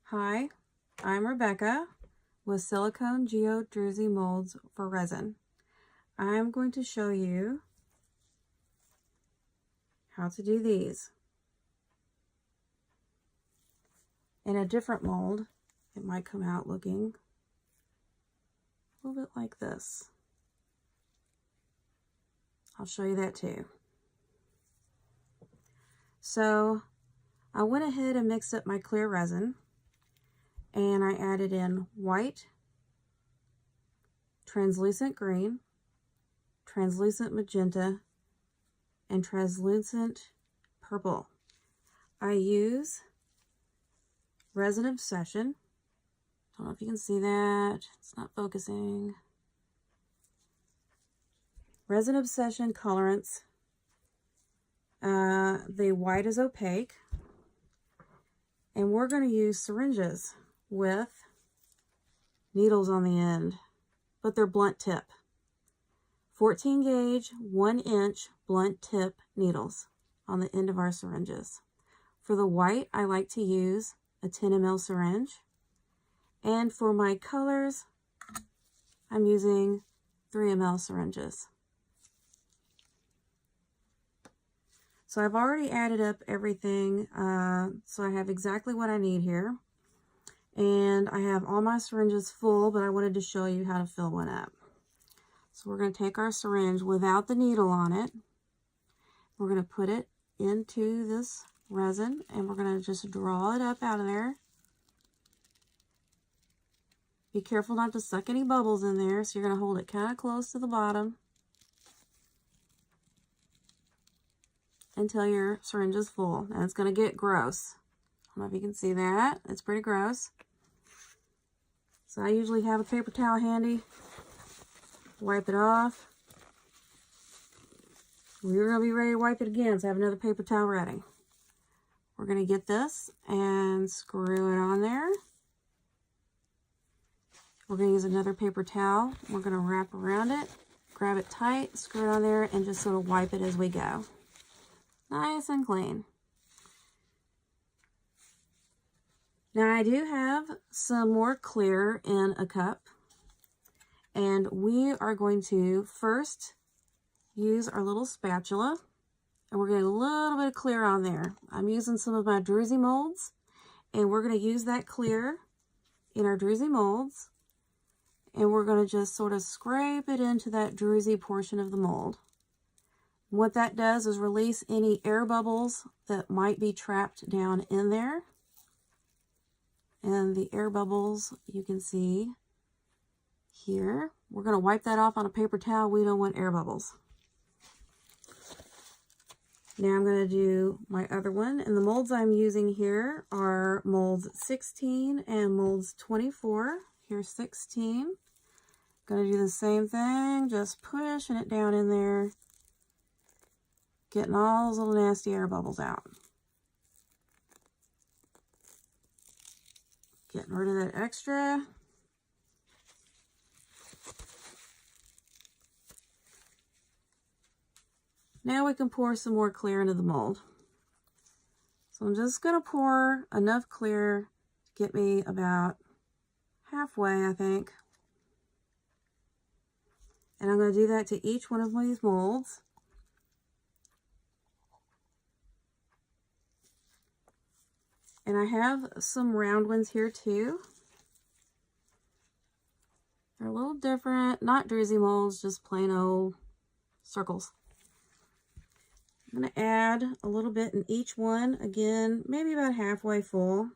Hi, I'm Rebecca with Silicone Geodrusy Molds for Resin. I'm going to show you how to do these. In a different mold, it might come out looking a little bit like this. I'll show you that too. So I went ahead and mixed up my clear resin, and I added in white, translucent green, translucent magenta, and translucent purple. I use Resin Obsession. Don't know if you can see that. It's not focusing. Resin Obsession colorants. The white is opaque. And we're going to use syringes with needles on the end, but they're blunt tip. 14 gauge, 1 inch blunt tip needles on the end of our syringes. For the white, I like to use a 10 ml syringe. And for my colors, I'm using 3 ml syringes. So I've already added up everything, so I have exactly what I need here. And I have all my syringes full, but I wanted to show you how to fill one up. So we're going to take our syringe without the needle on it. We're going to put it into this resin, and we're going to just draw it up out of there. Be careful not to suck any bubbles in there, so you're going to hold it kind of close to the bottom until your syringe is full. And it's going to get gross. I don't know if you can see that. It's pretty gross. So I usually have a paper towel handy. Wipe it off. We're going to be ready to wipe it again, so I have another paper towel ready. We're going to get this and screw it on there. We're going to use another paper towel. We're going to wrap around it, grab it tight, screw it on there, and just sort of wipe it as we go. Nice and clean. Now I do have some more clear in a cup. And we are going to first use our little spatula, and we're going to get a little bit of clear on there. I'm using some of my druzy molds, and we're going to use that clear in our druzy molds, and we're going to just sort of scrape it into that druzy portion of the mold. What that does is release any air bubbles that might be trapped down in there. And the air bubbles you can see here. We're going to wipe that off on a paper towel. We don't want air bubbles. Now I'm going to do my other one. And the molds I'm using here are molds 16 and molds 24. Here's 16. Going to do the same thing, just pushing it down in there, getting all those little nasty air bubbles out. Getting rid of that extra. Now we can pour some more clear into the mold. So I'm just going to pour enough clear to get me about halfway, I think. And I'm going to do that to each one of these molds. And I have some round ones here too. They're a little different, not druzy molds, just plain old circles. I'm going to add a little bit in each one. Again, maybe about halfway full.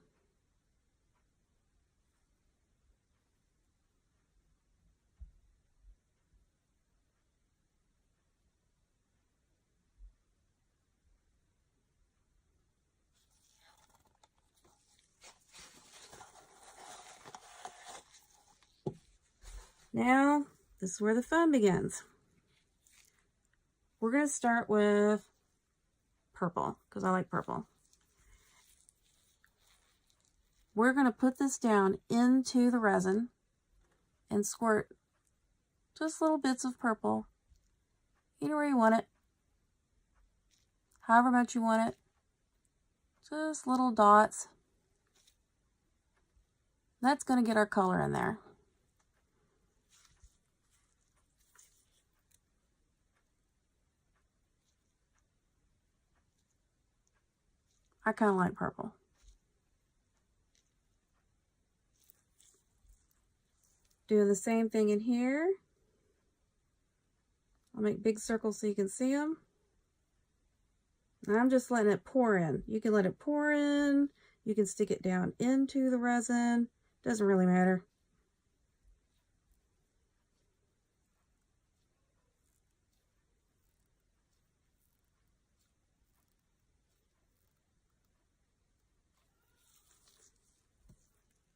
Now, this is where the fun begins. We're going to start with purple, because I like purple. We're going to put this down into the resin and squirt just little bits of purple anywhere you want it, however much you want it, just little dots. That's going to get our color in there. I kind of like purple. Doing the same thing in here. I'll make big circles so you can see them. And I'm just letting it pour in. You can let it pour in. You can stick it down into the resin. Doesn't really matter.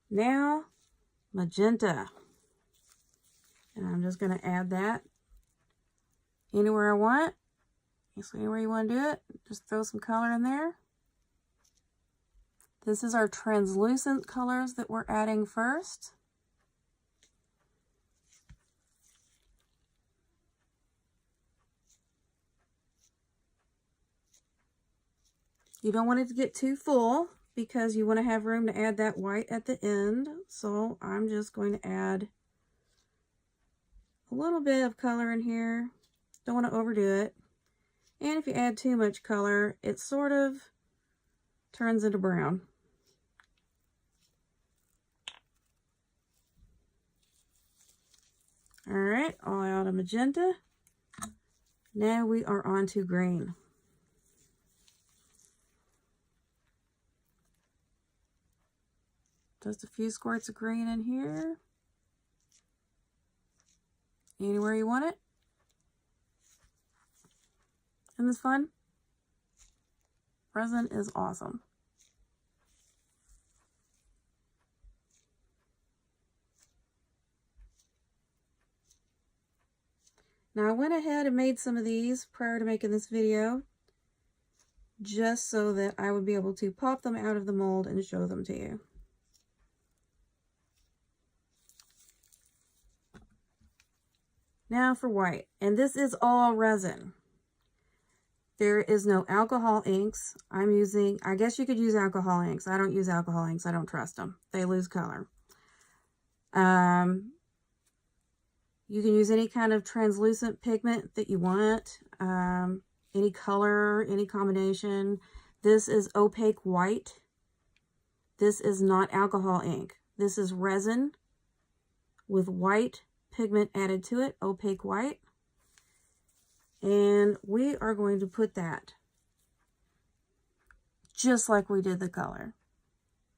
Now, magenta. And I'm just going to add that anywhere I want. So anywhere you want to do it, just throw some color in there. This is our translucent colors that we're adding first. You don't want it to get too full because you want to have room to add that white at the end. So I'm just going to add a little bit of color in here. Don't want to overdo it. And if you add too much color, it sort of turns into brown. All right, all out of magenta. Now we are on to green. Just a few squirts of green in here. Anywhere you want it. Isn't this fun? Resin is awesome. Now I went ahead and made some of these prior to making this video, just so that I would be able to pop them out of the mold and show them to you. Now for white, and this is all resin. There is no alcohol inks. I'm using, I guess you could use alcohol inks. I don't use alcohol inks. I don't trust them. They lose color. You can use any kind of translucent pigment that you want. Any color, any combination. This is opaque white. This is not alcohol ink. This is resin with white pigment added to it, opaque white. And we are going to put that just like we did the color.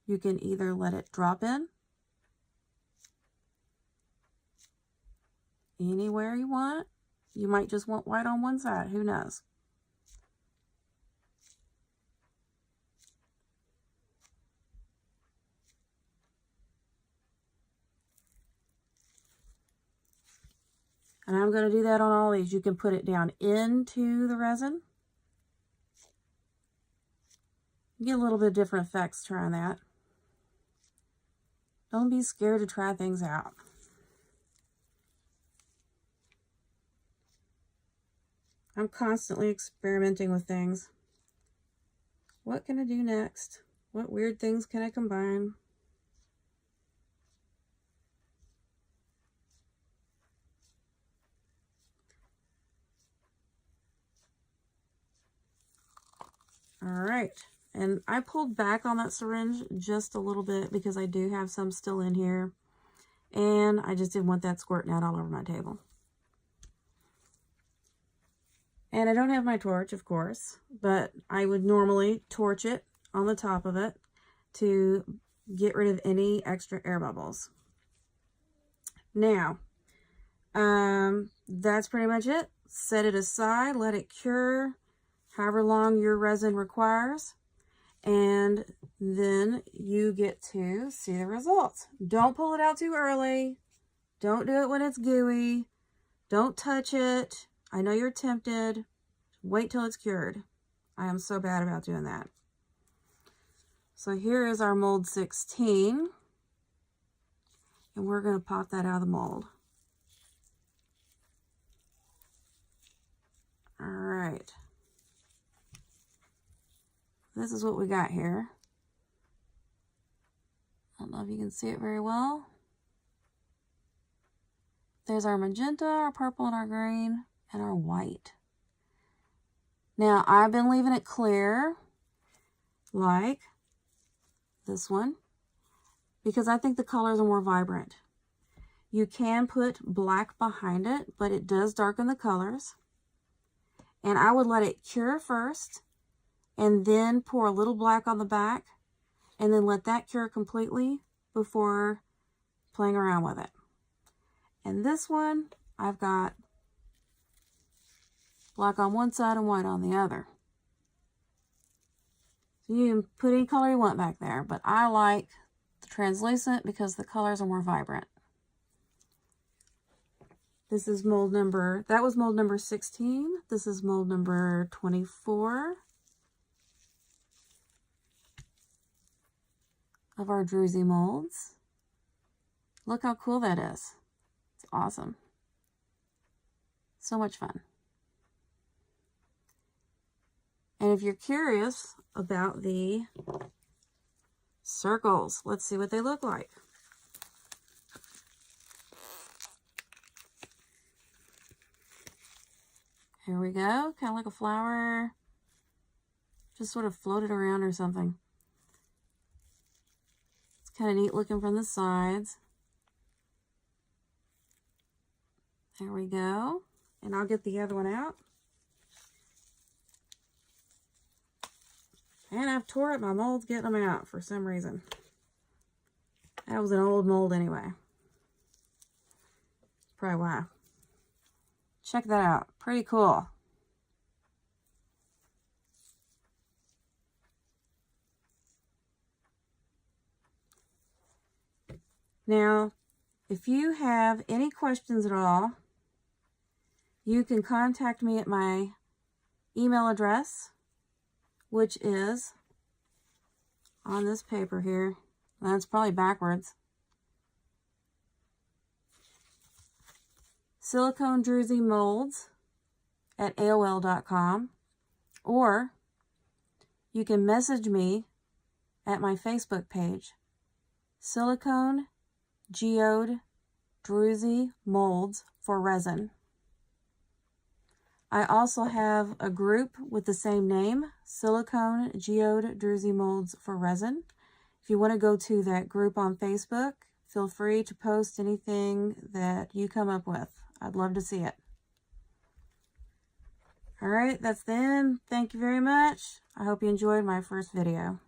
You can either let it drop in anywhere you want. You might just want white on one side, who knows? And I'm going to do that on all these. You can put it down into the resin. You get a little bit of different effects trying that. Don't be scared to try things out. I'm constantly experimenting with things. What can I do next? What weird things can I combine? All right, and I pulled back on that syringe just a little bit because I do have some still in here, and I just didn't want that squirting out all over my table. And I don't have my torch, of course, but I would normally torch it on the top of it to get rid of any extra air bubbles. Now, that's pretty much it. Set it aside, let it cure however long your resin requires, and then you get to see the results. Don't pull it out too early. Don't do it when it's gooey. Don't touch it. I know you're tempted. Wait till it's cured. I am so bad about doing that. So here is our mold 16, and we're going to pop that out of the mold. All right. This is what we got here. And know if you can see it very well. There's our magenta, our purple, and our green, and our white. Now, I've been leaving it clear, like this one, because I think the colors are more vibrant. You can put black behind it, but it does darken the colors. And I would let it cure first, and then pour a little black on the back, and then let that cure completely before playing around with it. And this one, I've got black on one side and white on the other. So you can put any color you want back there, but I like the translucent because the colors are more vibrant. This is mold number, that was mold number 16. This is mold number 24 of our druzy molds. Look how cool that is. It's awesome. So much fun. And if you're curious about the circles, let's see what they look like. Here we go, kind of like a flower, just sort of floated around or something. It's kind of neat looking from the sides. There we go. And I'll get the other one out. And I've tore up my molds getting them out for some reason. That was an old mold anyway. Probably why. Check that out. Pretty cool. Now, if you have any questions at all, you can contact me at my email address, which is on this paper here. That's probably backwards. siliconedruzymolds@aol.com, or you can message me at my Facebook page, Silicone Geode Druzy Molds for Resin. I also have a group with the same name, Silicone Geode Druzy Molds for Resin. If you want to go to that group on Facebook, feel free to post anything that you come up with. I'd love to see it. All right, that's the end. Thank you very much. I hope you enjoyed my first video.